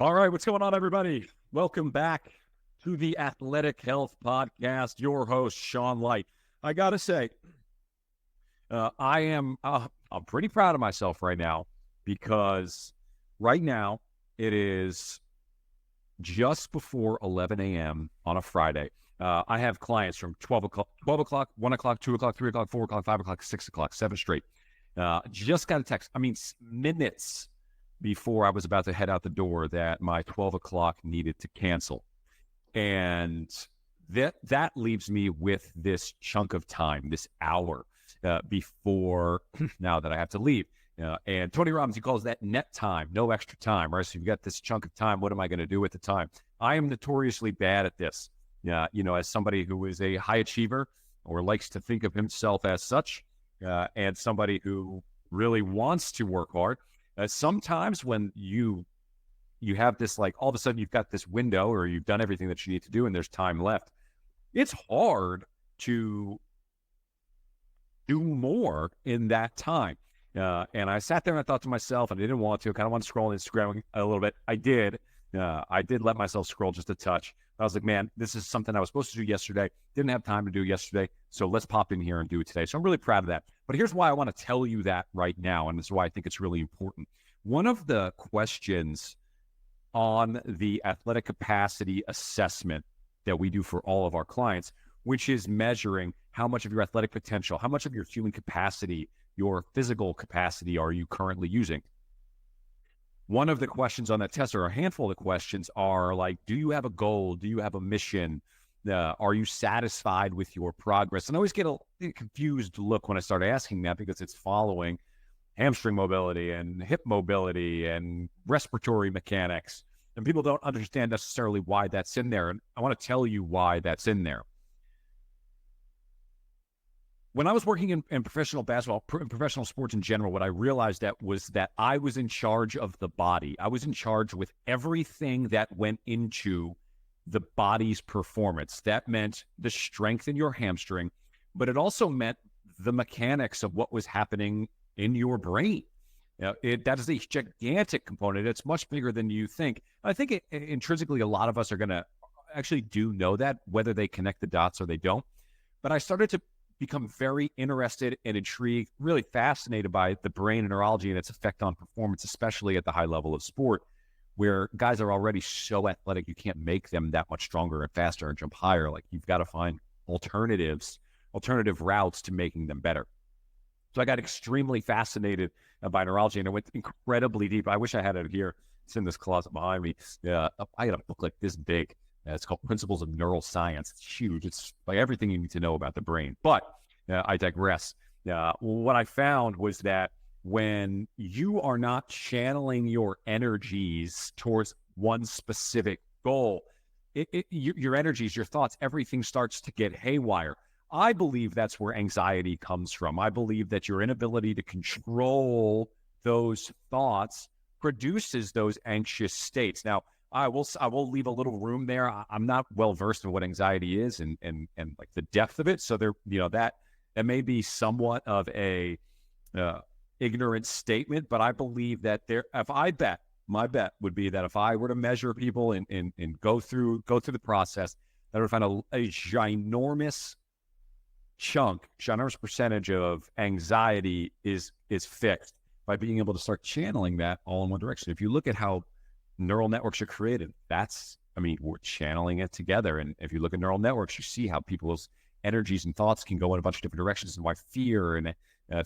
All right, what's going on, everybody? Welcome back to the Athletic Health Podcast. Your host, Sean Light. I gotta say, I'm pretty proud of myself right now because right now it is just before 11 a.m. on a Friday. I have clients from 12 o'clock, 1 o'clock, 2 o'clock, 3 o'clock, 4 o'clock, 5 o'clock, 6 o'clock, 7 straight. Just got a text. Minutes before I was about to head out the door that my 12 o'clock needed to cancel. And that leaves me with this chunk of time, this hour before now that I have to leave. And Tony Robbins, he calls that net time, no extra time, right? So you've got this chunk of time. What am I going to do with the time? I am notoriously bad at this. As somebody who is a high achiever or likes to think of himself as such, and somebody who really wants to work hard, sometimes when you have this, like, all of a sudden you've got this window or you've done everything that you need to do and there's time left, it's hard to do more in that time. And I sat there and I thought to myself, and I didn't want to, kind of want to scroll on Instagram a little bit. I did let myself scroll just a touch. I was like, man, this is something I was supposed to do yesterday. Didn't have time to do yesterday. So let's pop in here and do it today. So I'm really proud of that. But here's why I want to tell you that right now. And this is why I think it's really important. One of the questions on the athletic capacity assessment that we do for all of our clients, which is measuring how much of your athletic potential, how much of your human capacity, your physical capacity are you currently using? One of the questions on that test, or a handful of the questions, are like, do you have a goal? Do you have a mission? Are you satisfied with your progress? And I always get a confused look when I start asking that because it's following hamstring mobility and hip mobility and respiratory mechanics. And people don't understand necessarily why that's in there. And I want to tell you why that's in there. When I was working in professional basketball, professional sports in general, what I realized was that I was in charge of the body. I was in charge with everything that went into the body's performance. That meant the strength in your hamstring, but it also meant the mechanics of what was happening in your brain. That is a gigantic component. It's much bigger than you think. I think intrinsically, a lot of us are going to actually do know that, whether they connect the dots or they don't. But I started to become very interested and intrigued, really fascinated by the brain and neurology and its effect on performance, especially at the high level of sport, where guys are already so athletic, you can't make them that much stronger and faster and jump higher. Like, you've got to find alternative routes to making them better. So I got extremely fascinated by neurology, and I went incredibly deep. I wish I had it here. It's in this closet behind me. I had a book like this big. It's called Principles of Neural Science. It's huge. It's like everything you need to know about the brain. But I digress. What I found was that when you are not channeling your energies towards one specific goal, your energies, your thoughts, everything starts to get haywire. I believe that's where anxiety comes from. I believe that your inability to control those thoughts produces those anxious states. Now, I will leave a little room there. I'm not well versed in what anxiety is and like the depth of it. So there, that may be somewhat of a ignorant statement, but I believe that my bet would be that if I were to measure people and go through the process, that I would find a ginormous percentage of anxiety is fixed by being able to start channeling that all in one direction. If you look at how neural networks are created, we're channeling it together. And if you look at neural networks, you see how people's energies and thoughts can go in a bunch of different directions, and why fear and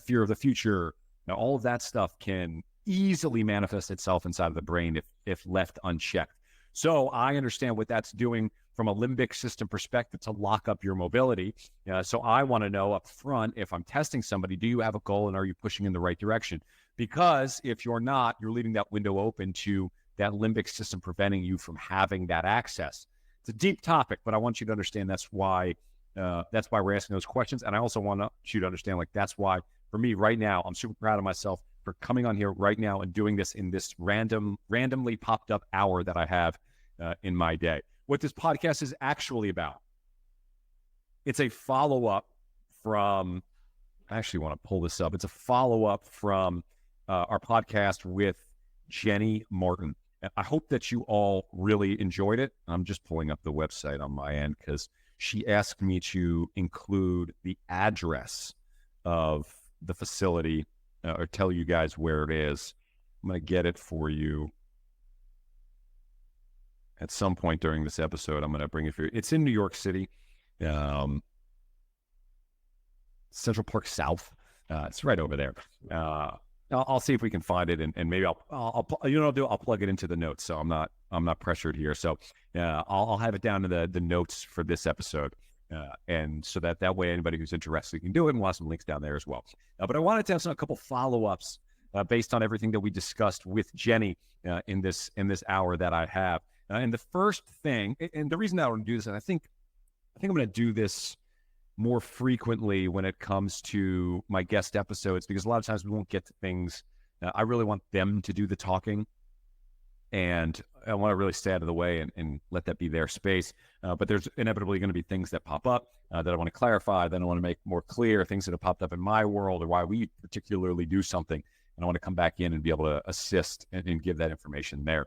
fear of the future, all of that stuff can easily manifest itself inside of the brain if left unchecked. So I understand what that's doing from a limbic system perspective to lock up your mobility. So I want to know up front, if I'm testing somebody, do you have a goal and are you pushing in the right direction? Because if you're not, you're leaving that window open to that limbic system, preventing you from having that access. It's a deep topic, but I want you to understand that's why we're asking those questions. And I also want you to understand, like, that's why for me right now, I'm super proud of myself for coming on here right now and doing this in this randomly popped up hour that I have in my day. What this podcast is actually about, it's a follow-up from, I actually want to pull this up. It's a follow-up from our podcast with Jenny Martin. I hope that you all really enjoyed it. I'm just pulling up the website on my end because she asked me to include the address of the facility or tell you guys where it is. I'm going to get it for you at some point during this episode. I'm going to bring it for you. It's in New York City, Central Park South. It's right over there. I'll see if we can find it, and maybe I'll plug it into the notes. So I'm not pressured here. So I'll have it down in the notes for this episode, and so that way anybody who's interested can do it, and we'll have some links down there as well. But I wanted to have a couple follow-ups based on everything that we discussed with Jenny in this hour that I have. And the first thing, and the reason that I want to do this, and I think I'm going to do this more frequently when it comes to my guest episodes, because a lot of times we won't get to things. I really want them to do the talking, and I want to really stay out of the way and let that be their space. But there's inevitably going to be things that pop up that I want to clarify, that I want to make more clear, things that have popped up in my world or why we particularly do something. And I want to come back in and be able to assist and give that information there.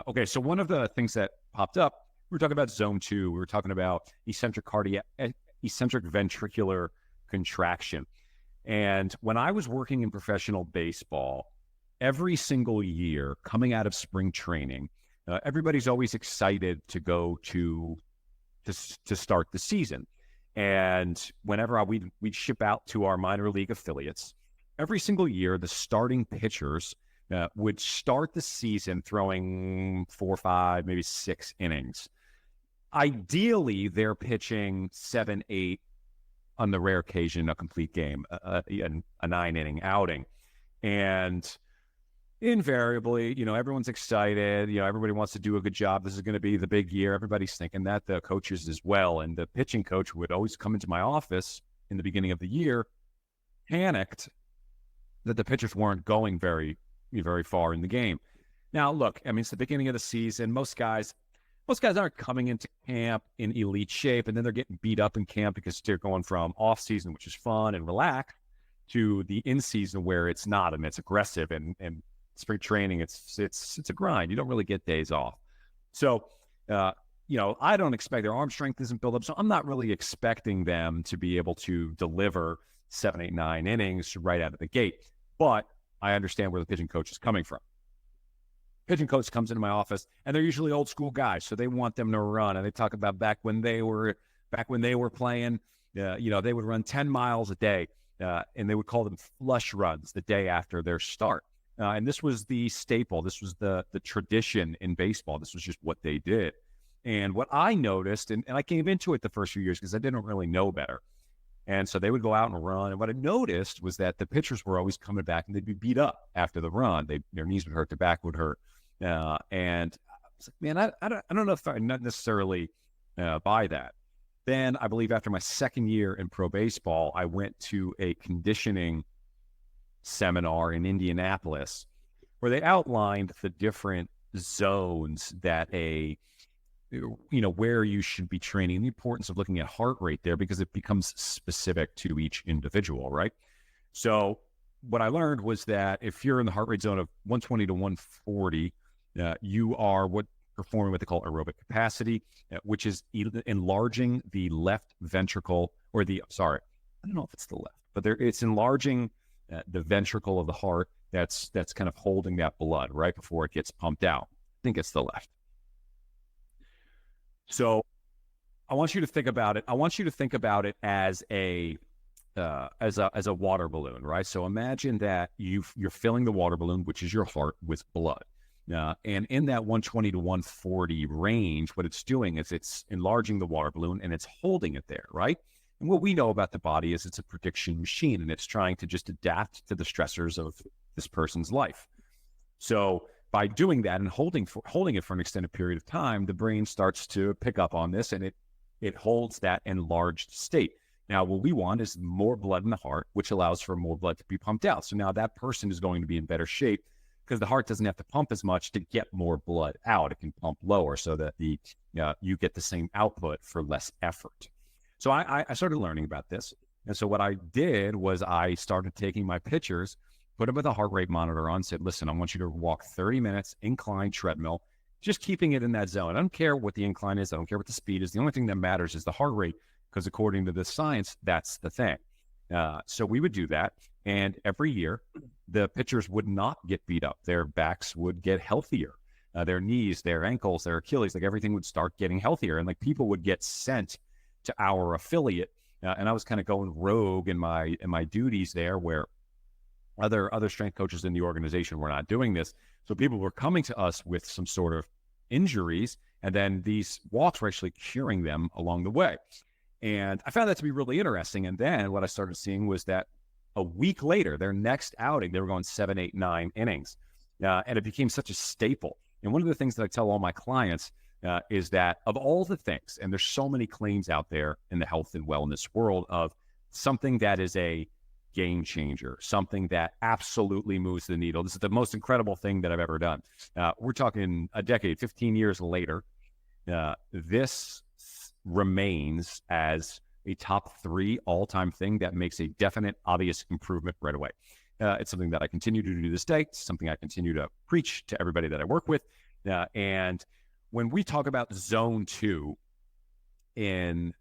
Okay, so one of the things that popped up, we were talking about zone 2. We were talking about eccentric ventricular contraction. And when I was working in professional baseball, every single year coming out of spring training, everybody's always excited to go to start the season. And whenever we'd ship out to our minor league affiliates, every single year, the starting pitchers would start the season throwing 4, 5, maybe 6 innings. Ideally, they're pitching 7, 8, on the rare occasion, a complete game, a 9-inning outing. And invariably, everyone's excited. Everybody wants to do a good job. This is going to be the big year. Everybody's thinking that, the coaches as well. And the pitching coach would always come into my office in the beginning of the year, panicked that the pitchers weren't going very, very far in the game. Now, look, it's the beginning of the season. Most guys aren't coming into camp in elite shape, and then they're getting beat up in camp because they're going from off season, which is fun and relaxed, to the in season where it's not, and it's aggressive, and spring training, it's a grind. You don't really get days off. So, I don't expect their arm strength isn't built up. So I'm not really expecting them to be able to deliver 7, 8, 9 innings right out of the gate. But I understand where the pitching coach is coming from. Pitching coach comes into my office, and they're usually old school guys, so they want them to run. And they talk about back when they were playing, they would run 10 miles a day, and they would call them flush runs the day after their start. And this was the staple. This was the tradition in baseball. This was just what they did. And what I noticed, and I came into it the first few years because I didn't really know better. And so they would go out and run. And what I noticed was that the pitchers were always coming back, and they'd be beat up after the run. Their knees would hurt, their back would hurt. And I was like, man, I don't know if I not necessarily buy that. Then I believe after my second year in pro baseball, I went to a conditioning seminar in Indianapolis where they outlined the different zones that where you should be training, the importance of looking at heart rate there, because it becomes specific to each individual, right? So what I learned was that if you're in the heart rate zone of 120 to 140, you are performing what they call aerobic capacity, which is enlarging the left ventricle, or I don't know if it's the left, but it's enlarging the ventricle of the heart that's kind of holding that blood right before it gets pumped out. I think it's the left. So I want you to think about it. I want you to think about it as a water balloon, right? So imagine that you're filling the water balloon, which is your heart, with blood. And in that 120 to 140 range, what it's doing is it's enlarging the water balloon and it's holding it there, right? And what we know about the body is it's a prediction machine, and it's trying to just adapt to the stressors of this person's life. So by doing that and holding it for an extended period of time, the brain starts to pick up on this, and it holds that enlarged state. Now, what we want is more blood in the heart, which allows for more blood to be pumped out. So now that person is going to be in better shape because the heart doesn't have to pump as much to get more blood out. It can pump lower so that you get the same output for less effort. So I started learning about this. And so what I did was I started taking my pitchers put him with a heart rate monitor on, said, listen, I want you to walk 30 minutes, incline treadmill, just keeping it in that zone. I don't care what the incline is. I don't care what the speed is. The only thing that matters is the heart rate, because according to the science, that's the thing. So we would do that. And every year, the pitchers would not get beat up. Their backs would get healthier. Their knees, their ankles, their Achilles, like everything would start getting healthier. And like people would get sent to our affiliate. And I was kind of going rogue in my duties there, where other strength coaches in the organization were not doing this. So people were coming to us with some sort of injuries, and then these walks were actually curing them along the way. And I found that to be really interesting. And then what I started seeing was that a week later, their next outing, they were going 7, 8, 9 innings. And it became such a staple. And one of the things that I tell all my clients is that of all the things, and there's so many claims out there in the health and wellness world of something that is a game changer, something that absolutely moves the needle. This is the most incredible thing that I've ever done. We're talking a decade, 15 years later, this remains as a top 3 all-time thing that makes a definite, obvious improvement right away. It's something that I continue to do to this day. It's something I continue to preach to everybody that I work with. And when we talk about zone 2 in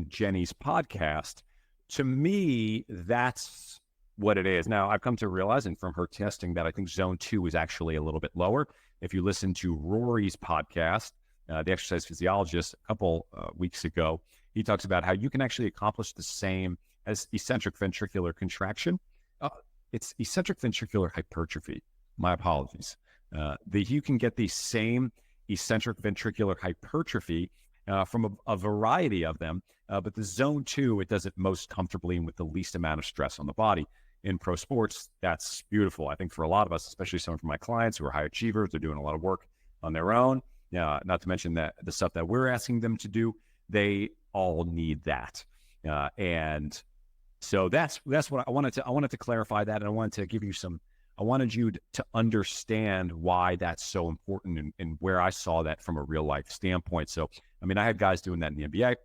Jenny's podcast, to me, that's what it is. Now, I've come to realizing from her testing that I think zone 2 is actually a little bit lower. If you listen to Rory's podcast, the exercise physiologist, a couple weeks ago, he talks about how you can actually accomplish the same as eccentric ventricular contraction. It's eccentric ventricular hypertrophy. My apologies. You can get the same eccentric ventricular hypertrophy from a variety of them, but the zone 2, it does it most comfortably and with the least amount of stress on the body. In pro sports, that's beautiful. I think for a lot of us, especially some of my clients who are high achievers, they're doing a lot of work on their own. Not to mention that the stuff that we're asking them to do, they all need that. And so that's what I wanted to clarify that. And I wanted you to understand why that's so important and where I saw that from a real life standpoint. So, I mean, I had guys doing that in the NBA.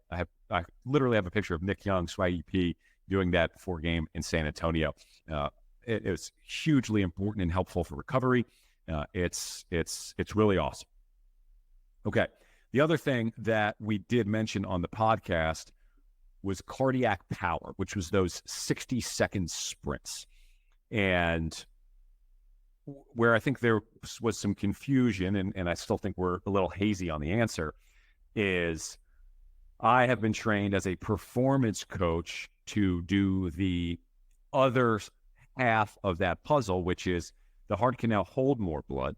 I literally have a picture of Nick Young, Swaggy P, doing that before game in San Antonio. It was hugely important and helpful for recovery. It's really awesome. Okay. The other thing that we did mention on the podcast was cardiac power, which was those 60-second sprints. And where I think there was some confusion, and I still think we're a little hazy on the answer, is I have been trained as a performance coach to do the other half of that puzzle, which is the heart can now hold more blood,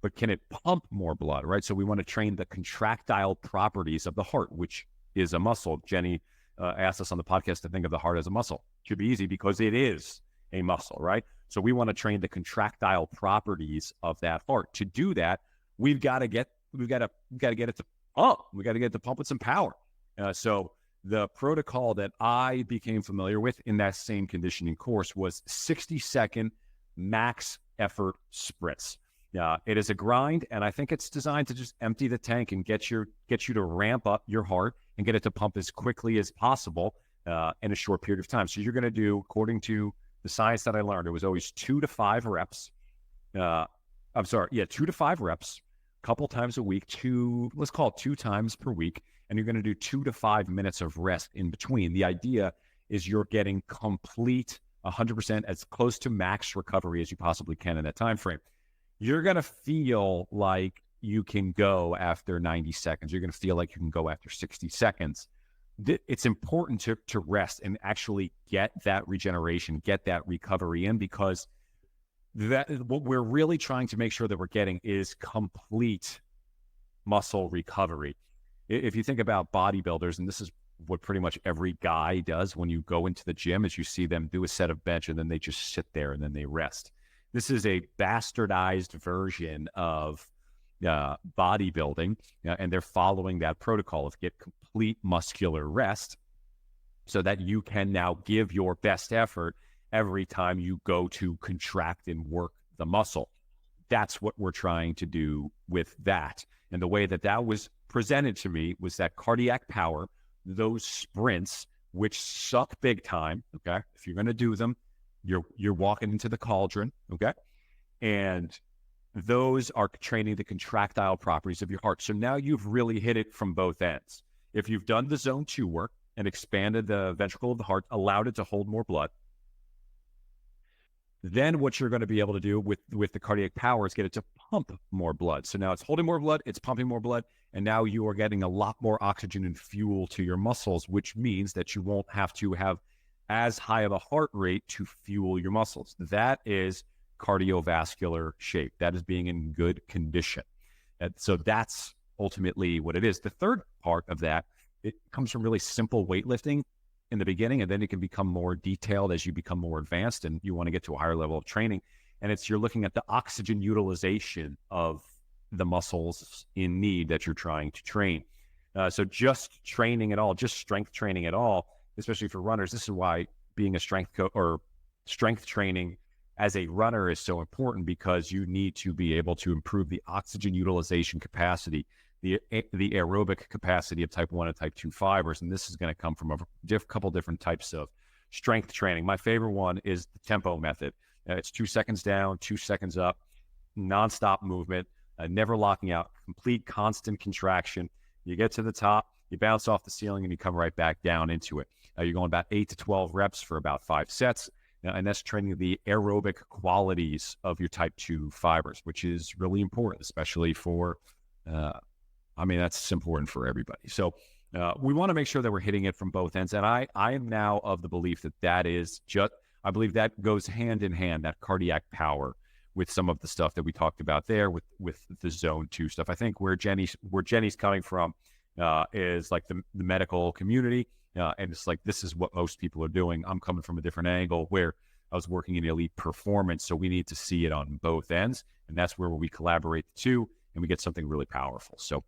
but can it pump more blood, right? So we want to train the contractile properties of the heart, which is a muscle. Jenny asked us on the podcast to think of the heart as a muscle. Should be easy because it is a muscle, right? So we want to train the contractile properties of that heart. To do that, we've got to get it to pump. We got to get it to pump with some power. So the protocol that I became familiar with in that same conditioning course was 60-second max effort sprints. It is a grind, and I think it's designed to just empty the tank and get you to ramp up your heart and get it to pump as quickly as possible in a short period of time. So you're going to do, according to the science that I learned, it was always 2 to 5 reps. 2 to 5 reps, a couple times a week, let's call it 2 times per week, and you're going to do 2 to 5 minutes of rest in between. The idea is you're getting complete 100%, as close to max recovery as you possibly can in that time frame. You're going to feel like you can go after 90 seconds. You're going to feel like you can go after 60 seconds. It's important to rest and actually get that regeneration, get that recovery in, because what we're really trying to make sure that we're getting is complete muscle recovery. If you think about bodybuilders, and this is what pretty much every guy does when you go into the gym, is you see them do a set of bench and then they just sit there and then they rest. This is a bastardized version of bodybuilding, and they're following that protocol of get complete muscular rest so that you can now give your best effort every time you go to contract and work the muscle. That's what we're trying to do with that. And the way that was presented to me was that cardiac power, those sprints, which suck big time, okay? If you're going to do them, You're walking into the cauldron, okay? And those are training the contractile properties of your heart. So now you've really hit it from both ends. If you've done the zone 2 work and expanded the ventricle of the heart, allowed it to hold more blood, then what you're going to be able to do with the cardiac power is get it to pump more blood. So now it's holding more blood, it's pumping more blood, and now you are getting a lot more oxygen and fuel to your muscles, which means that you won't have to have as high of a heart rate to fuel your muscles. That is cardiovascular shape. That is being in good condition. And so that's ultimately what it is. The third part of that, it comes from really simple weightlifting in the beginning, and then it can become more detailed as you become more advanced and you want to get to a higher level of training. And you're looking at the oxygen utilization of the muscles in need that you're trying to train. So just training at all, just strength training at all, especially for runners, this is why being a strength training as a runner is so important, because you need to be able to improve the oxygen utilization capacity, the aerobic capacity of type 1 and type 2 fibers. And this is going to come from a couple different types of strength training. My favorite one is the tempo method. It's 2 seconds down, 2 seconds up, nonstop movement, never locking out, complete constant contraction. You get to the top, you bounce off the ceiling, and you come right back down into it. You're going about 8 to 12 reps for about 5 sets. And that's training the aerobic qualities of your type 2 fibers, which is really important, especially for, that's important for everybody. So we want to make sure that we're hitting it from both ends. And I am now of the belief that is just, I believe that goes hand in hand, that cardiac power, with some of the stuff that we talked about there with the zone 2 stuff. I think where Jenny's coming from is like the medical community. And it's like, this is what most people are doing. I'm coming from a different angle where I was working in elite performance. So we need to see it on both ends. And that's where we collaborate the two and we get something really powerful. So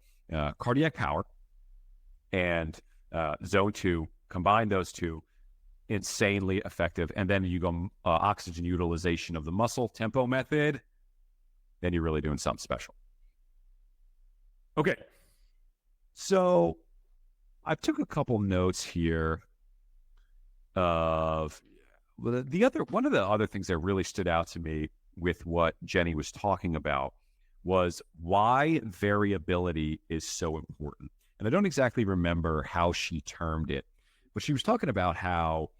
cardiac power and zone 2, combine those two, insanely effective. And then you go oxygen utilization of the muscle, tempo method, then you're really doing something special. Okay. So I took a couple notes here of one of the other things that really stood out to me with what Jenny was talking about was why variability is so important. And I don't exactly remember how she termed it, but she was talking about how,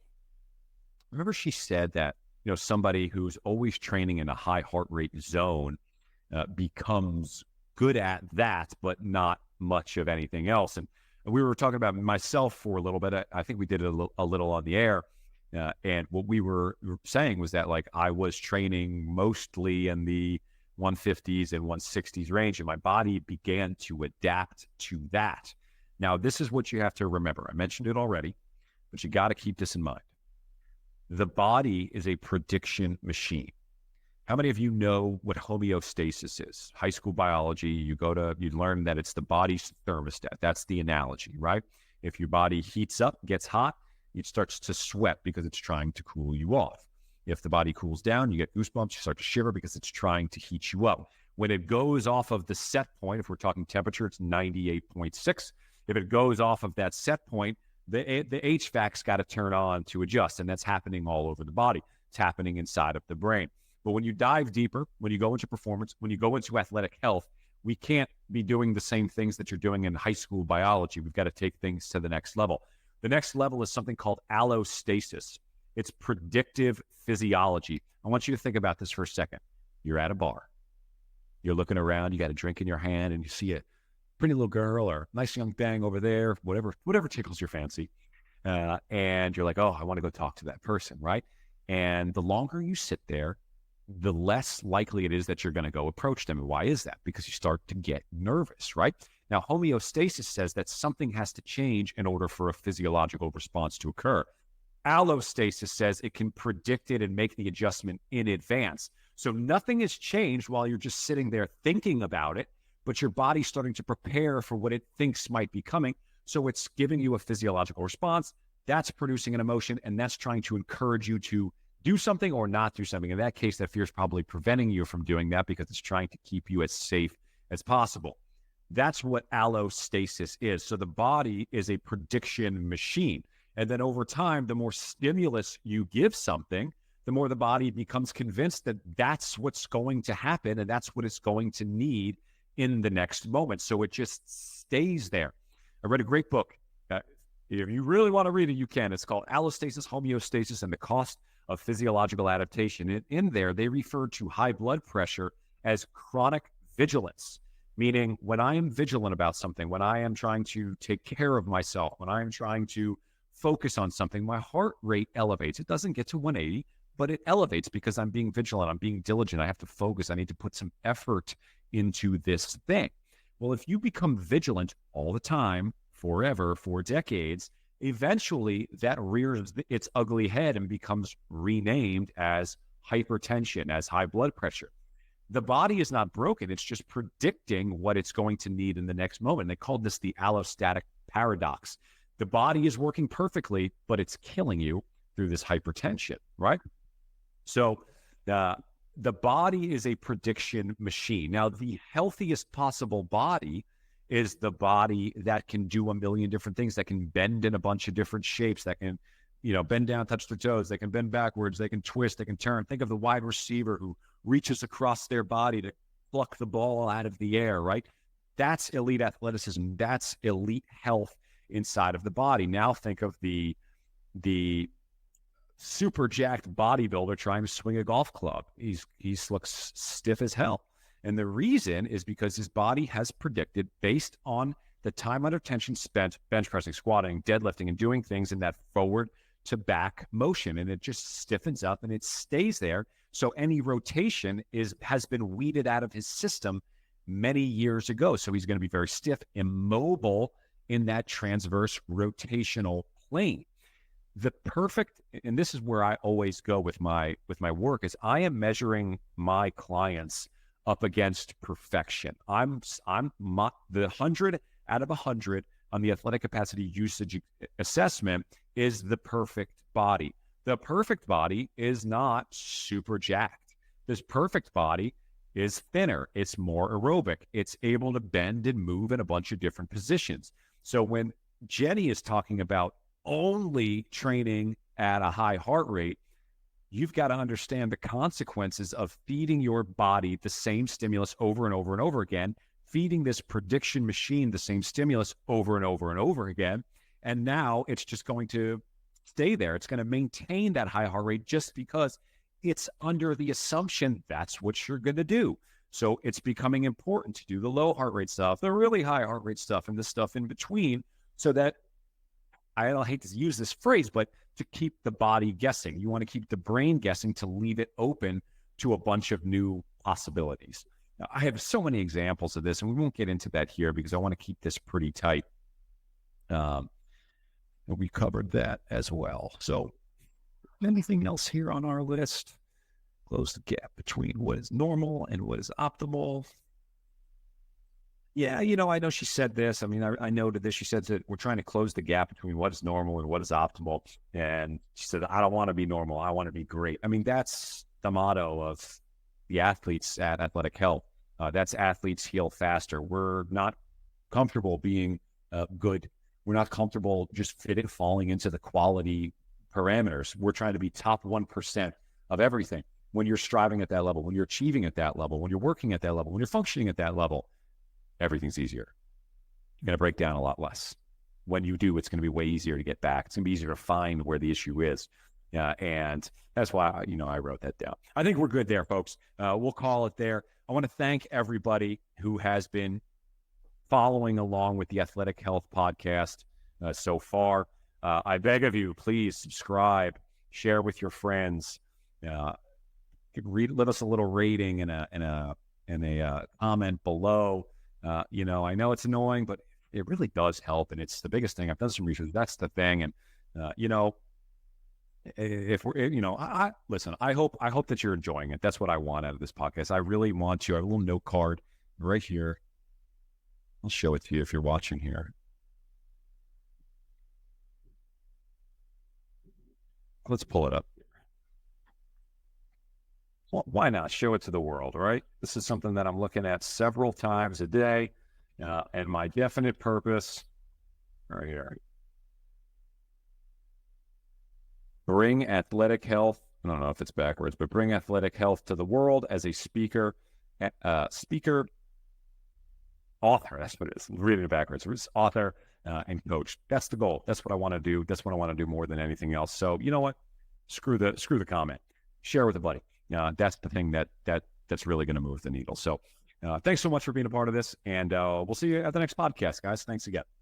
remember she said that, somebody who's always training in a high heart rate zone becomes good at that, but not much of anything else. And we were talking about myself for a little bit. I think we did it a little on the air. And what we were saying was that, like, I was training mostly in the 150s and 160s range, and my body began to adapt to that. Now, this is what you have to remember. I mentioned it already, but you got to keep this in mind. The body is a prediction machine. How many of you know what homeostasis is? High school biology, you learn that it's the body's thermostat. That's the analogy, right? If your body heats up, gets hot, it starts to sweat because it's trying to cool you off. If the body cools down, you get goosebumps, you start to shiver because it's trying to heat you up. When it goes off of the set point, if we're talking temperature, it's 98.6. If it goes off of that set point, the HVAC's got to turn on to adjust, and that's happening all over the body. It's happening inside of the brain. But when you dive deeper, when you go into performance, when you go into athletic health, we can't be doing the same things that you're doing in high school biology. We've got to take things to the next level. The next level is something called allostasis. It's predictive physiology. I want you to think about this for a second. You're at a bar. You're looking around. You got a drink in your hand, and you see a pretty little girl or nice young bang over there, whatever tickles your fancy. And you're like, oh, I want to go talk to that person, right? And the longer you sit there, the less likely it is that you're going to go approach them. And why is that? Because you start to get nervous, right? Now, homeostasis says that something has to change in order for a physiological response to occur. Allostasis says it can predict it and make the adjustment in advance. So nothing has changed while you're just sitting there thinking about it, but your body's starting to prepare for what it thinks might be coming. So it's giving you a physiological response. That's producing an emotion, and that's trying to encourage you to do something or not do something. In that case, that fear is probably preventing you from doing that because it's trying to keep you as safe as possible. That's what allostasis is. So the body is a prediction machine. And then over time, the more stimulus you give something, the more the body becomes convinced that that's what's going to happen and that's what it's going to need in the next moment. So it just stays there. I read a great book. If you really want to read it, you can. It's called Allostasis, Homeostasis, and the Cost of Physiological Adaptation. In there, they refer to high blood pressure as chronic vigilance, meaning when I am vigilant about something, when I am trying to take care of myself, when I am trying to focus on something, my heart rate elevates. It doesn't get to 180, but it elevates because I'm being vigilant. I'm being diligent. I have to focus. I need to put some effort into this thing. Well, if you become vigilant all the time, forever, for decades, eventually that rears its ugly head and becomes renamed as hypertension, as high blood pressure. The body is not broken. It's just predicting what it's going to need in the next moment. They called this the allostatic paradox. The body is working perfectly, but it's killing you through this hypertension, right? So the body is a prediction machine. Now, the healthiest possible body is the body that can do a million different things, that can bend in a bunch of different shapes, that can, bend down, touch their toes, they can bend backwards, they can twist, they can turn. Think of the wide receiver who reaches across their body to pluck the ball out of the air, right? That's elite athleticism. That's elite health inside of the body. Now think of the super jacked bodybuilder trying to swing a golf club. He looks stiff as hell. And the reason is because his body has predicted, based on the time under tension spent bench pressing, squatting, deadlifting, and doing things in that forward to back motion. And it just stiffens up and it stays there. So any rotation has been weeded out of his system many years ago. So he's going to be very stiff, immobile in that transverse rotational plane. The perfect, and this is where I always go with my work, is I am measuring my clients up against perfection. The 100 out of 100 on the athletic capacity usage assessment is the perfect body. The perfect body is not super jacked. This perfect body is thinner. It's more aerobic. It's able to bend and move in a bunch of different positions. So when Jenny is talking about only training at a high heart rate, you've got to understand the consequences of feeding your body the same stimulus over and over and over again, feeding this prediction machine the same stimulus over and over and over again. And now it's just going to stay there. It's going to maintain that high heart rate just because it's under the assumption that's what you're going to do. So it's becoming important to do the low heart rate stuff, the really high heart rate stuff, and the stuff in between, so that, I don't hate to use this phrase, but to keep the body guessing. You want to keep the brain guessing, to leave it open to a bunch of new possibilities. Now, I have so many examples of this, and we won't get into that here because I want to keep this pretty tight. We covered that as well. So anything else here on our list? Close the gap between what is normal and what is optimal. Yeah, I know she said this. I mean, I noted this. She said that we're trying to close the gap between what is normal and what is optimal. And she said, I don't want to be normal. I want to be great. I mean, that's the motto of the athletes at Athletic Health. That's athletes heal faster. We're not comfortable being good. We're not comfortable just falling into the quality parameters. We're trying to be top 1% of everything. When you're striving at that level, when you're achieving at that level, when you're working at that level, when you're functioning at that level, everything's easier. You're going to break down a lot less. When you do, it's going to be way easier to get back. It's going to be easier to find where the issue is. And that's why, I wrote that down. I think we're good there, folks. We'll call it there. I want to thank everybody who has been following along with the Athletic Health Podcast so far. I beg of you, please subscribe, share with your friends, leave us a little rating and a comment below. I know it's annoying, but it really does help, and it's the biggest thing. I've done some research. That's the thing, and if we're, listen. I hope that you're enjoying it. That's what I want out of this podcast. I really want to. I have a little note card right here. I'll show it to you if you're watching here. Let's pull it up. Well, why not show it to the world, right? This is something that I'm looking at several times a day, and my definite purpose right here. Bring athletic health I don't know if it's backwards, but bring athletic health to the world as a speaker, author. That's what it is. I'm reading it backwards. It's author and coach. That's the goal. That's what I want to do. That's what I want to do more than anything else. So you know what? Screw the comment. Share with a buddy. That's the thing that's really going to move the needle. So thanks so much for being a part of this, and we'll see you at the next podcast, guys. Thanks again.